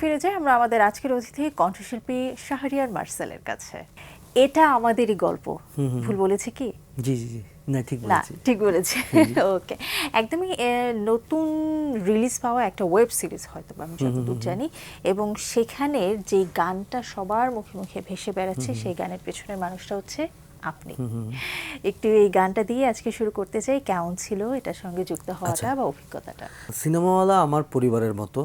ফিরে যাই আমরা আমাদের আজকের অতিথি কণ্ঠশিল্পী শাহরিয়ার মার্সেলের কাছে। এটা আমাদেরই গল্প, ভুল বলেছি কি? জি জি জি, না ঠিক না, বলেছি। ঠিক বলেছি। ওকে, একদমই নতুন রিলিজ পাওয়া একটা ওয়েব সিরিজ হয়তো আমি যতদূর জানি, এবং সেখানে যে গানটা সবার মুখে মুখে ভেসে বেড়াচ্ছে সেই গানের পেছনের মানুষটা হচ্ছে আপনি। একটু এই গানটা দিয়ে আজকে শুরু করতে চাই। কেমন ছিল এটার সঙ্গে যুক্ত হওয়াটা বা অভিজ্ঞতাটা? সিনেমাওয়ালা আমার পরিবারের মতো।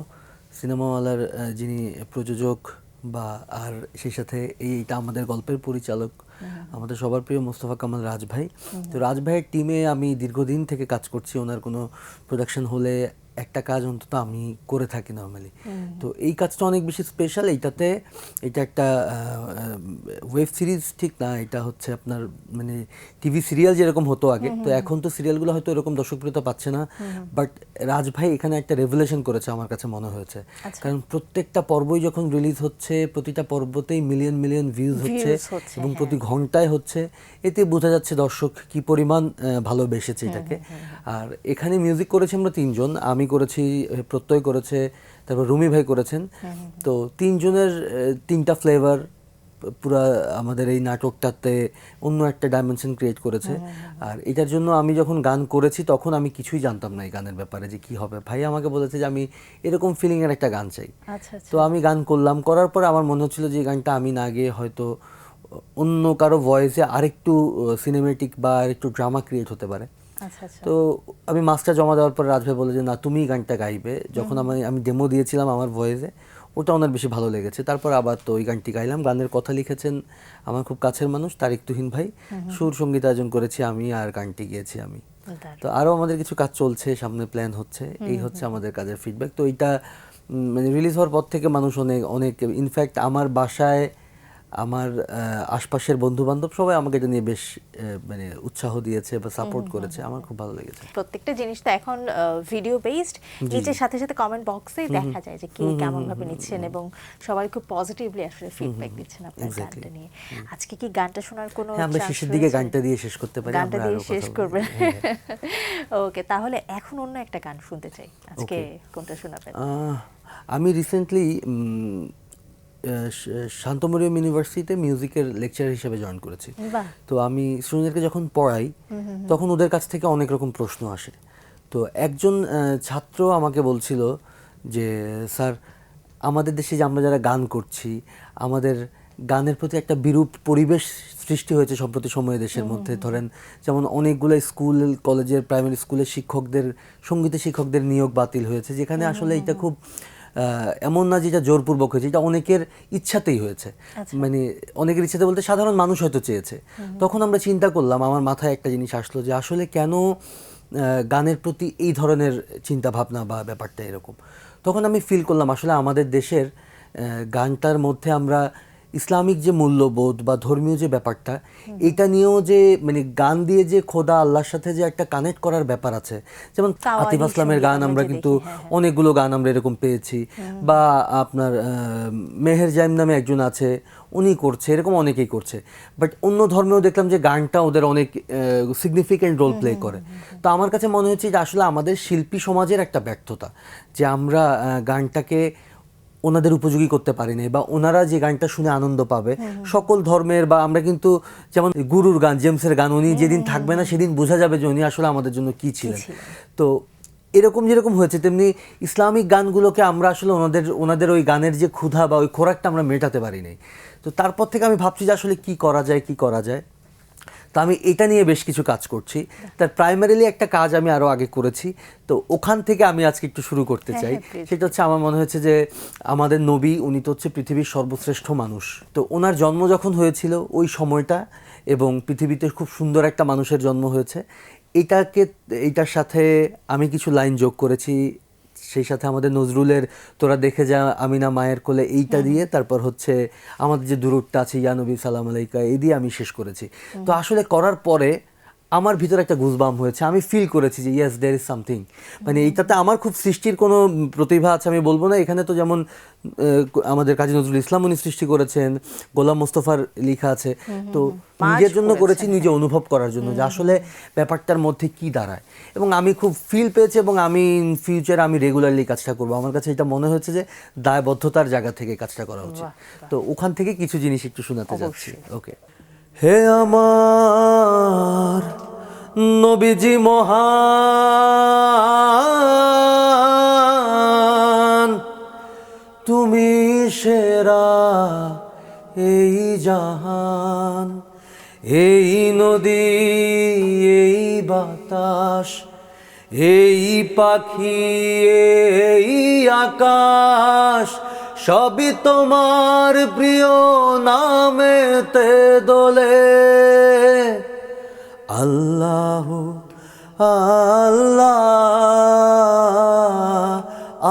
সিনেমাওয়ালার যিনি প্রযোজক বা আর সেই সাথে এইটা আমাদের গল্পের পরিচালক আমাদের সবার প্রিয় মোস্তফা কামাল রাজ ভাই। তো রাজ ভাইয়ের টিমে আমি দীর্ঘদিন থেকে কাজ করছি। ওনার কোনো প্রোডাকশন হলে একটা কাজ অন্তত আমি করে থাকি নর্মালি। তো এই কাজটা অনেক বেশি স্পেশাল। এইটাতে এটা একটা ওয়েব সিরিজ ঠিক না, এটা হচ্ছে আপনার মানে টিভি সিরিয়াল যেরকম হতো আগে। তো এখন তো সিরিয়ালগুলো হয়তো এরকম দর্শকপ্রিয়তা পাচ্ছে না, বাট রাজ ভাই এখানে একটা রেভলিউশন করেছে আমার কাছে মনে হয়েছে। কারণ প্রত্যেকটা পর্বই যখন রিলিজ হচ্ছে, প্রতিটা পর্বতেই মিলিয়ন মিলিয়ন ভিউজ হচ্ছে এবং প্রতি ঘন্টায় হচ্ছে। এতে বোঝা যাচ্ছে দর্শক কি পরিমাণ ভালোবেসেছে এটাকে। আর এখানে মিউজিক করেছি আমরা তিনজন, আমি করেছি, প্রত্যয় করেছে, তারপর রুমি ভাই করেছেন। তো তিনজনের তিনটা ফ্লেভার পুরা আমাদের এই নাটকটাতে অন্য একটা ডাইমেনশন ক্রিয়েট করেছে। আর এটার জন্য আমি যখন গান করেছি তখন আমি কিছুই জানতাম না এই গানের ব্যাপারে যে কি হবে। ভাই আমাকে বলেছে যে আমি এরকম ফিলিং এর একটা গান চাই। তো আমি গান করলাম, করার পর আমার মনে হচ্ছিল যে এই গানটা আমি না গেয়ে হয়তো অন্য কারো ভয়েসে আরেকটু সিনেমেটিক বা আরেকটু ড্রামা ক্রিয়েট হতে পারে। তো আমি মাস্টার জমা দেওয়ার পর রাজ ভাই বলে যে না, তুমি গানটা গাইবে। যখন আমি ডেমো দিয়েছিলাম আমার ভয়েসে, ওটা ওনার বেশি ভালো লেগেছে। তারপর আবার তো ওই গানটি গাইলাম। গানের কথা লিখেছেন আমার খুব কাছের মানুষ তারিক তুহিন ভাই, সুর সঙ্গীতায়োজন করেছি আমি, আর গানটি গিয়েছি আমি। তো আরও আমাদের কিছু কাজ চলছে, সামনে প্ল্যান হচ্ছে। এই হচ্ছে আমাদের কাজের ফিডব্যাক। তো এইটা মানে রিলিজ হওয়ার পর থেকে মানুষ অনেক অনেক, ইনফ্যাক্ট আমার বাসায় আমার আশপাশের বন্ধু বান্ধব সবাই আমাকে এটা নিয়ে বেশ মানে উৎসাহ দিয়েছে বা সাপোর্ট করেছে। আমার খুব ভালো লেগেছে। প্রত্যেকটা জিনিস তো এখন ভিডিও বেসড, নিচের সাথে সাথে কমেন্ট বক্সে দেখা যায় যে কে কেমন ভাবে নিচ্ছেন, এবং সবাই খুব পজিটিভলি আসলে ফিডব্যাক দিচ্ছেন আপনার গানটা নিয়ে। আজকে কি গানটা শোনার কোনো আমরা শেষের দিকে গানটা দিয়ে শেষ করতে পারি। গানটা দিয়ে শেষ করবেন? ওকে, তাহলে এখন অন্য একটা গান শুনতে চাই। আজকে কোনটা শোনাবেন? আমি রিসেন্টলি শান্তমরিয়ম ইউনিভার্সিটিতে মিউজিকের লেকচার হিসেবে জয়েন করেছি। তো আমি স্টুডেন্টদেরকে যখন পড়াই তখন ওদের কাছ থেকে অনেক রকম প্রশ্ন আসে। তো একজন ছাত্র আমাকে বলছিল যে স্যার, আমাদের দেশে যে আমরা যারা গান করছি, আমাদের গানের প্রতি একটা বিরূপ পরিবেশ সৃষ্টি হয়েছে সম্প্রতি সময়ে দেশের মধ্যে। ধরেন যেমন অনেকগুলো স্কুল কলেজের প্রাইমারি স্কুলের শিক্ষকদের, সঙ্গীতের শিক্ষকদের নিয়োগ বাতিল হয়েছে, যেখানে আসলে এটা খুব এমন না যেটা জোরপূর্বক হয়েছে, এটা অনেকের ইচ্ছাতেই হয়েছে। মানে অনেকের ইচ্ছাতে বলতে সাধারণ মানুষ হয়তো চেয়েছে। তখন আমরা চিন্তা করলাম, আমার মাথায় একটা জিনিস আসলো যে আসলে কেন গানের প্রতি এই ধরনের চিন্তা ভাবনা বা ব্যাপারটা এরকম। তখন আমি ফিল করলাম আসলে আমাদের দেশের গানটার মধ্যে আমরা ইসলামিক যে মূল্যবোধ বা ধর্মীয় যে ব্যাপারটা, এটা নিয়েও যে মানে গান দিয়ে যে খোদা আল্লাহর সাথে যে একটা কানেক্ট করার ব্যাপার আছে। যেমন আতিফ আসলামের গান আমরা কিন্তু অনেকগুলো গান আমরা এরকম পেয়েছি, বা আপনার মেহের জাইম নামে একজন আছে, উনি করছে, এরকম অনেকেই করছে। বাট অন্য ধর্মেও দেখলাম যে গানটা ওদের অনেক সিগনিফিক্যান্ট রোল প্লে করে। তো আমার কাছে মনে হচ্ছে যে আসলে আমাদের শিল্পী সমাজের একটা ব্যর্থতা যে আমরা গানটাকে ওনাদের উপযোগী করতে পারিনি, বা ওনারা যে গানটা শুনে আনন্দ পাবে সকল ধর্মের। বা আমরা কিন্তু যেমন গুরুর গান, জেমসের গান, উনি যেদিন থাকবে না সেদিন বোঝা যাবে যে উনি আসলে আমাদের জন্য কি ছিলেন। তো এরকম যেরকম হয়েছে তেমনি ইসলামিক গানগুলোকে আমরা আসলে ওনাদের ওই গানের যে ক্ষুধা বা ওই খোরাকটা আমরা মেটাতে পারিনি। তো তারপর থেকে আমি ভাবছি যে আসলে কি করা যায়। তো আমি এটা নিয়ে বেশ কিছু কাজ করছি। তার প্রাইমারিলি একটা কাজ আমি আরও আগে করেছি, তো ওখান থেকে আমি আজকে একটু শুরু করতে চাই। সেটা হচ্ছে, আমার মনে হচ্ছে যে আমাদের নবী, উনি তো হচ্ছে পৃথিবীর সর্বশ্রেষ্ঠ মানুষ। তো ওনার জন্ম যখন হয়েছিল ওই সময়টা, এবং পৃথিবীতে খুব সুন্দর একটা মানুষের জন্ম হয়েছে, এইটার সাথে আমি কিছু লাইন যোগ করেছি। সেই সাথে আমাদের নজরুলের তোরা দেখে যা আমিনা মায়ের কোলে, এইটা দিয়ে তারপর হচ্ছে আমাদের যে দুরূদটা আছে ইয়া নবী সালাম আলাইকা, এই দিয়ে আমি শেষ করেছি। তো আসলে করার পরে আমার ভিতরে একটা গুজবাম হয়েছে, আমি ফিল করেছি যে ইয়েস দেয়ার ইজ সামথিং, মানে এইটাতে আমার খুব সৃষ্টির কোনো প্রতিভা আছে আমি বলবো না। এখানে তো যেমন আমাদের কাজী নজরুল ইসলাম উনি সৃষ্টি করেছেন, গোলাম মোস্তফার লেখা আছে, তো নিজের জন্য করেছি, নিজে অনুভব করার জন্য যে আসলে ব্যাপারটার মধ্যে কি দাঁড়ায়, এবং আমি খুব ফিল পেয়েছি, এবং আমি ইন ফিউচারে আমি রেগুলারলি কাজটা করবো। আমার কাছে এটা মনে হয়েছে যে দায়বদ্ধতার জায়গা থেকে কাজটা করা উচিত। তো ওখান থেকে কিছু জিনিস একটু শোনাতে যাচ্ছি। ওকে। হে আমার নবীজি মহান, তুমি সেরা এই জাহান, এই নদী, এই বাতাস, এই পাখি, এই আকাশ, সবই তোমার প্রিয় নামেতে দোলে। আল্লাহ আল্লাহ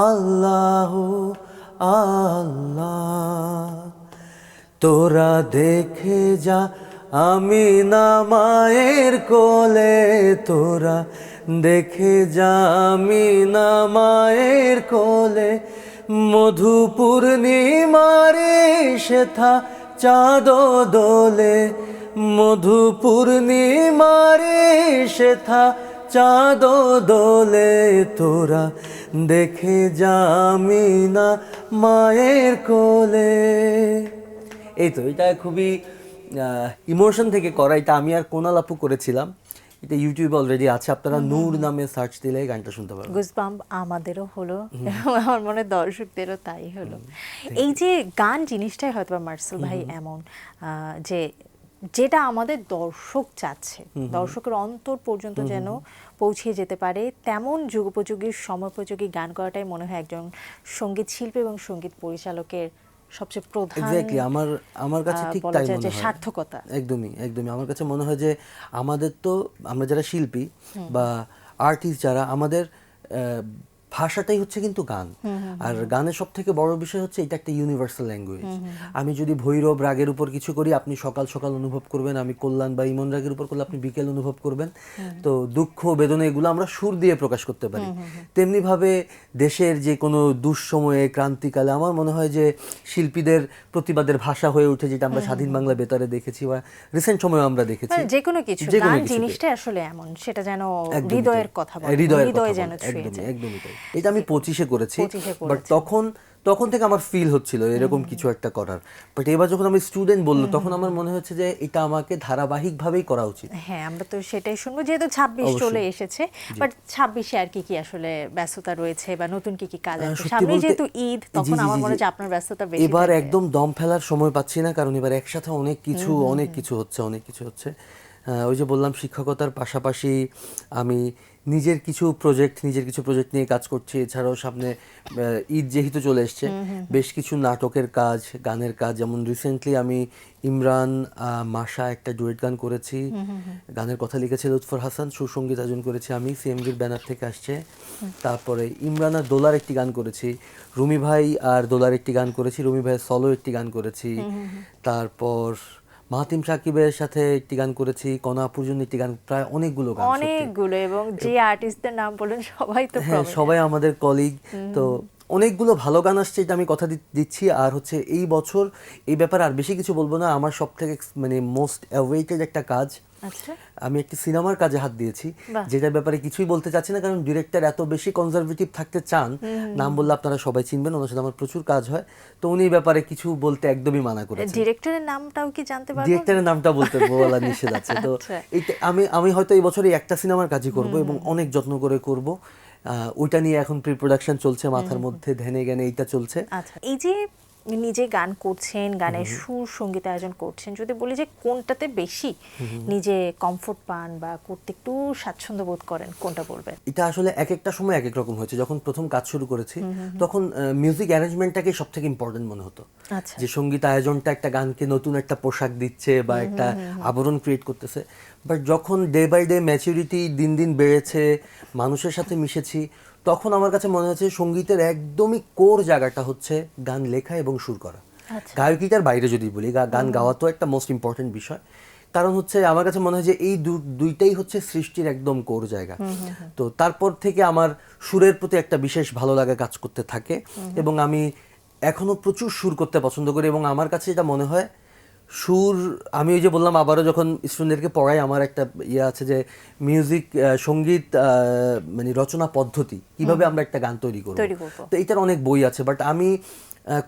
আল্লাহ আল্লাহ, তোরা দেখে যা আমি না মায়ের কোলে, তোরা দেখে যা আমি না মায়ের কোলে, মধু পূর্ণিমারে সেথা চাঁদ দোলে, মধু পূর্ণিমারে সেথা চাঁদ দোলে, তোরা দেখে যা আমি না মায়ের কোলে। এই তো, এটা খুবই ইমোশন থেকে করা। এটা আমি আর কোনাল আপু করেছিলাম, এটা ইউটিউবে অলরেডি আছে, আপনারা নূর নামে সার্চ দিলে গানটা শুনতে পারবেন। গুজবাম্প আমাদেরও হলো, আমার মনে দর্শকদেরও তাই হলো। এই যে গান জিনিসটাই হয়তো মার্সেল ভাই এমন যে যেটা আমাদের দর্শক চাচ্ছে, দর্শকের অন্তর পর্যন্ত যেন পৌঁছে যেতে পারে, তেমন যুগোপযোগী সময়োপযোগী গান করাটাই মনে হয় একজন সঙ্গীত শিল্পী এবং সঙ্গীত পরিচালকের সবচেয়ে প্রধান, এক্স্যাক্টলি আমার কাছে ঠিক তাই মনে হয়, সার্থকতা। একদমই আমার কাছে মনে হয় যে আমাদের তো, আমরা যারা শিল্পী বা আর্টিস্ট যারা, আমাদের ভাষাটাই হচ্ছে কিন্তু গান। আর গানের সব থেকে বড় বিষয় হচ্ছে এটা একটা ইউনিভার্সাল ল্যাঙ্গুয়েজ। আমি যদি ভৈরব রাগের উপর কিছু করি, আপনি সকাল সকাল অনুভব করবেন, আমি কল্যাণ বা ইমন রাগের উপর করলে আপনি বিকেল অনুভব করবেন। তো দুঃখ বেদনা এগুলো আমরা সুর দিয়ে প্রকাশ করতে পারি। তেমনিভাবে দেশের যে কোনো দুঃসময়ে, ক্রান্তিকালে আমার মনে হয় যে শিল্পীদের প্রতিবাদের ভাষা হয়ে ওঠে, যেটা আমরা স্বাধীন বাংলা বেতারে দেখেছি বা রিসেন্ট সময়ে আমরা দেখেছি। যে কোনো কিছু, গান জিনিসটাই আসলে এমন, সেটা যেন হৃদয়ের কথা বলে, হৃদয় যেন ছুঁয়ে যায়। একদমই তাই। এটা আমি 25-এ করেছি, বাট তখন থেকে আমার ফিল হচ্ছিল এরকম কিছু একটা করার। বাট এবার যখন আমি স্টুডেন্ট বললো, তখন আমার মনে হচ্ছে যে এটা আমাকে ধারাবাহিকভাবেই করা উচিত। হ্যাঁ, আমরা তো সেটাই শুনবো, যেহেতু 26 চলে এসেছে। বাট 26-এ আর কি আসলে ব্যস্ততা রয়েছে বা নতুন কি কাজ আছে সামনে, যেহেতু ঈদ, তখন আমার মনে হয় আপনার ব্যস্ততা বেশি। এবার একদম দম ফেলার সময় পাচ্ছি না, কারণ এবার একসাথে অনেক কিছু হচ্ছে। ওই যে বললাম, শিক্ষকতার পাশাপাশি আমি নিজের কিছু প্রজেক্ট নিয়ে কাজ করছি। এছাড়াও সামনে ঈদ যেহেতু চলে এসছে, বেশ কিছু নাটকের কাজ, গানের কাজ, যেমন রিসেন্টলি আমি ইমরান মাশা একটা ডুয়েট গান করেছি, গানের কথা লিখেছে লুৎফর হাসান, সুসঙ্গীত আয়োজন করেছি আমি, সিএমভির ব্যানার থেকে আসছে। তারপরে ইমরান আর দোলার একটি গান করেছি, রুমি ভাই আর দোলার একটি গান করেছি, রুমি ভাইয়ের সলো একটি গান করেছি। তারপর মাহাতিম সাকিবের সাথে একটি গান করেছি, কনা আপুর জন্য একটি গান, প্রায় অনেকগুলো, এবং যে আর্টিস্টদের নাম বললেন সবাই তো, হ্যাঁ, সবাই আমাদের কলিগ। তো অনেকগুলো ভালো গান আসছে, এটা আমি কথা দিচ্ছি। আর হচ্ছে এই বছর এই ব্যাপারে আর বেশি কিছু বলবো না, আমার সব থেকে মানে মোস্ট অ্যাওয়েটেড একটা কাজ, আমি একটি সিনেমার কাজে হাত দিয়েছি, যেটার ব্যাপারে কিছুই বলতে চাচ্ছি না, কারণ ডিরেক্টর এত বেশি কনজারভেটিভ থাকতে চান, নাম বললে আপনারা সবাই চিনবেন, ওনার সাথে আমার প্রচুর কাজ হয়, তো উনি এই ব্যাপারে কিছু বলতে একদমই মানা করেছেন। ডিরেক্টরের নামটাও কি জানতে পারবো? ডিরেক্টরের নামটা বলা নিষেধ আছে। তো এইটা আমি হয়তো এই বছরে একটা সিনেমার কাজই করব, এবং অনেক যত্ন করে করব। ওইটা নিয়ে এখন প্রি প্রোডাকশন চলছে, মাথার মধ্যে ধ্যানে জ্ঞানে এইটা চলছে। আচ্ছা, এই যে নিজে গান করছেন, গানের সুর সঙ্গীত আয়োজন করছেন, যদি বলি যে কোনটাতে বেশি নিজে কমফোর্ট পান বা করতে একটু স্বাচ্ছন্দ্য বোধ করেন, কোনটা বলবেন? এটা আসলে এক একটা সময় এক এক রকম হয়েছে। যখন প্রথম কাজ শুরু করেছি, তখন মিউজিক অ্যারেঞ্জমেন্টটাকে সব থেকে ইম্পর্টেন্ট মনে হতো, যে সঙ্গীত আয়োজনটা একটা গানকে নতুন একটা পোশাক দিচ্ছে বা একটা আবরণ ক্রিয়েট করতেছে। বাট যখন ডে বাই ডে ম্যাচুরিটি দিন দিন বেড়েছে, মানুষের সাথে মিশেছি, তখন আমার কাছে মনে হচ্ছে সঙ্গীতের একদমই কোর জায়গাটা হচ্ছে গান লেখা এবং সুর করা। গায়কিটার বাইরে যদি বলি, গান গাওয়া তো একটা মোস্ট ইম্পর্টেন্ট বিষয়, কারণ হচ্ছে আমার কাছে মনে হয় যে এই দুইটাই হচ্ছে সৃষ্টির একদম কোর জায়গা। তো তারপর থেকে আমার সুরের প্রতি একটা বিশেষ ভালো লাগা কাজ করতে থাকে এবং আমি এখনো প্রচুর সুর করতে পছন্দ করি এবং আমার কাছে এটা মনে হয় সুর, আমি ওই যে বললাম আবারও যখন স্টুডেন্টদেরকে পড়াই আমার একটা ইয়ে আছে যে মিউজিক, সঙ্গীত মানে রচনা পদ্ধতি কিভাবে আমরা একটা গান তৈরি করব। তো এইটার অনেক বই আছে, বাট আমি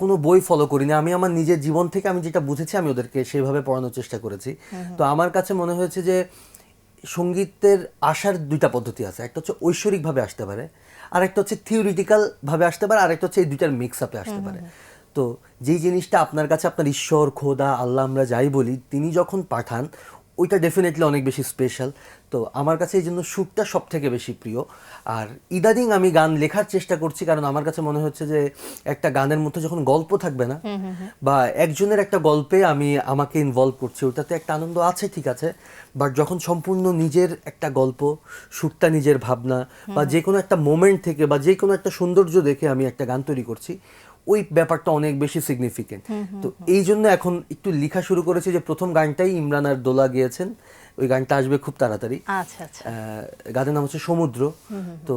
কোনো বই ফলো করিনি। আমি আমার নিজের জীবন থেকে আমি যেটা বুঝেছি আমি ওদেরকে সেভাবে পড়ানোর চেষ্টা করেছি। তো আমার কাছে মনে হয়েছে যে সঙ্গীতের আসার দুইটা পদ্ধতি আছে, একটা হচ্ছে ঐশ্বরিকভাবে আসতে পারে, আর একটা হচ্ছে থিওরিটিক্যাল ভাবে আসতে পারে, আর একটা হচ্ছে এই দুইটার মিক্স আপে আসতে পারে। তো যেই জিনিসটা আপনার কাছে আপনার ঈশ্বর, খোদা, আল্লাহ আমরা যাই বলি, তিনি যখন পাঠান ওইটা ডেফিনেটলি অনেক বেশি স্পেশাল। তো আমার কাছে এই জন্য সুরটা সব থেকে বেশি প্রিয়। আর ইদানিং আমি গান লেখার চেষ্টা করছি, কারণ আমার কাছে মনে হচ্ছে যে একটা গানের মধ্যে যখন গল্প থাকবে না, বা একজনের একটা গল্পে আমি আমাকে ইনভলভ করছি, ওটাতে একটা আনন্দ আছে ঠিক আছে, বাট যখন সম্পূর্ণ নিজের একটা গল্প, সুরটা নিজের ভাবনা বা যে কোনো একটা মোমেন্ট থেকে বা যে কোনো একটা সৌন্দর্য দেখে আমি একটা গান তৈরি করছি, ওই ব্যাপারটা অনেক বেশি সিগনিফিকেন্ট। তো এই জন্য এখন একটু লেখা শুরু করেছি, যে প্রথম গানটাই ইমরান আর দোলা গিয়েছেন, ওই গানটা আসবে খুব তাড়াতাড়ি। গানের নাম হচ্ছে সমুদ্র। তো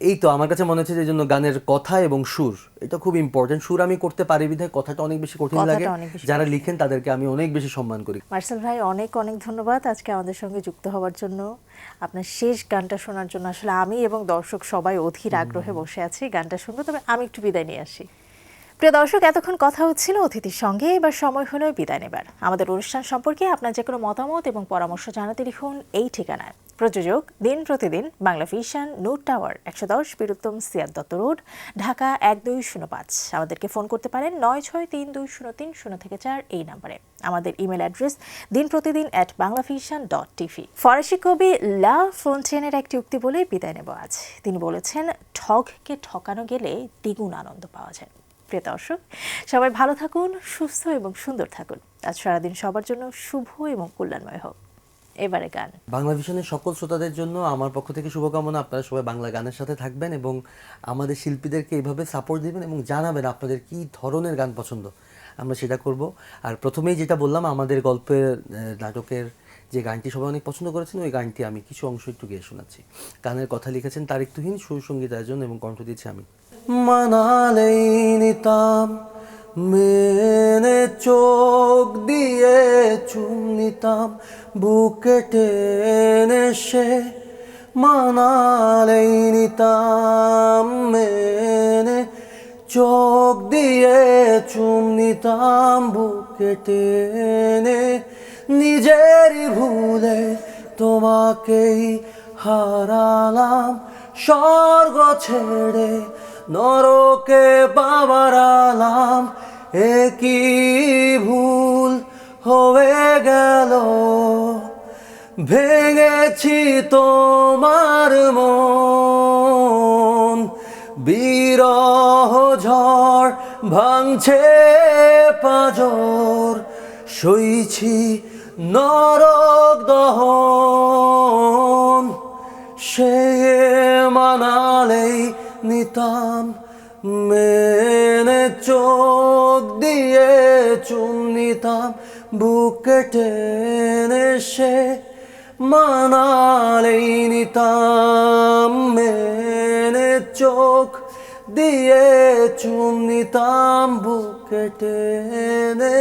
এই তো আমার কাছে মনে হচ্ছে যে জন্য গানের কথা এবং সুর এটা খুব ইম্পর্টেন্ট। সুর আমি করতে পারি বিধায় কথাটা অনেক বেশি কঠিন লাগে, যারা লিখেন তাদেরকে আমি অনেক বেশি সম্মান করি। মার্সেল ভাই অনেক অনেক ধন্যবাদ আজকে আমাদের সঙ্গে যুক্ত হওয়ার জন্য, আপনার শেষ গানটা শোনার জন্য। আসলে আমি এবং দর্শক সবাই অধীর আগ্রহে বসে আছি গানটা শুনবো, তবে আমি একটু বিদায় নিয়ে আসি। প্রিয় দর্শক, এতক্ষণ কথা হচ্ছিল অতিথির সঙ্গে, এবার সময় হলো বিদায় নেবার। আমাদের অনুষ্ঠান সম্পর্কে আপনার যে কোনো মতামত এবং পরামর্শ জানাতে লিখুন এই ঠিকানায়। প্রযোজক দিন প্রতিদিন, বাংলা ভিশন, নূর টাওয়ার, 110 বীরুত্তম সিয়াদ দত্ত রোড, ঢাকা 1205। আমাদেরকে ফোন করতে পারেন 963203 এই নাম্বারে। আমাদের ইমেল অ্যাড্রেস dinprotidin@banglavision.tv। ফরাসি কবি লা ফোন্টেনের একটি উক্তি বলে বিদায় নেব আজ। তিনি বলেছেন, ঠগকে ঠকানো গেলে দ্বিগুণ আনন্দ পাওয়া যায়। প্রিয় দর্শক, সবাই ভালো থাকুন, সুস্থ এবং সুন্দর থাকুন। আজ সারাদিন সবার জন্য শুভ এবং কল্যাণময় হোক। এবারে গান। বাংলা ভিশনের সকল শ্রোতাদের জন্য আমার পক্ষ থেকে শুভকামনা। আপনারা সবাই বাংলা গানের সাথে থাকবেন এবং আমাদের শিল্পীদেরকে এইভাবে সাপোর্ট দিবেন এবং জানাবেন আপনাদের কী ধরনের গান পছন্দ, আমরা সেটা করব। আর প্রথমেই যেটা বললাম, আমাদের গল্পের নাটকের যে গানটি সবাই অনেক পছন্দ করেছেন, ওই গানটি আমি কিছু অংশ একটু গেয়ে শোনাচ্ছি। গানের কথা লিখেছেন তারিক তুহিন, সুর সঙ্গীত আয়োজন এবং কণ্ঠ দিয়েছি আমি। মানালেই নিতাম মেনে চোখ দিয়ে চুম নিতাম বুকে টেনে সে, মানালেই নিতাম মেনে চোখ দিয়ে চুম নিতাম বুকে টেনে, নিজেরই ভুলে তোমাকেই হারালাম, স্বর্গ ছেড়ে নরকে বাবারালাম, একই ভুল হয়ে গেল, ভেঙেছি তোমার মন, বিরহ ঝড় ভাঙছে পাঁজর, সইছি নরক দহন, সে মানালেই নিতাম মেনে চোখ দিয়ে চুম নিতাম বুকে টেনে সে, মানালেই নিতাম মেনে চোখ দিয়ে চুম নিতাম বুকে টেনে।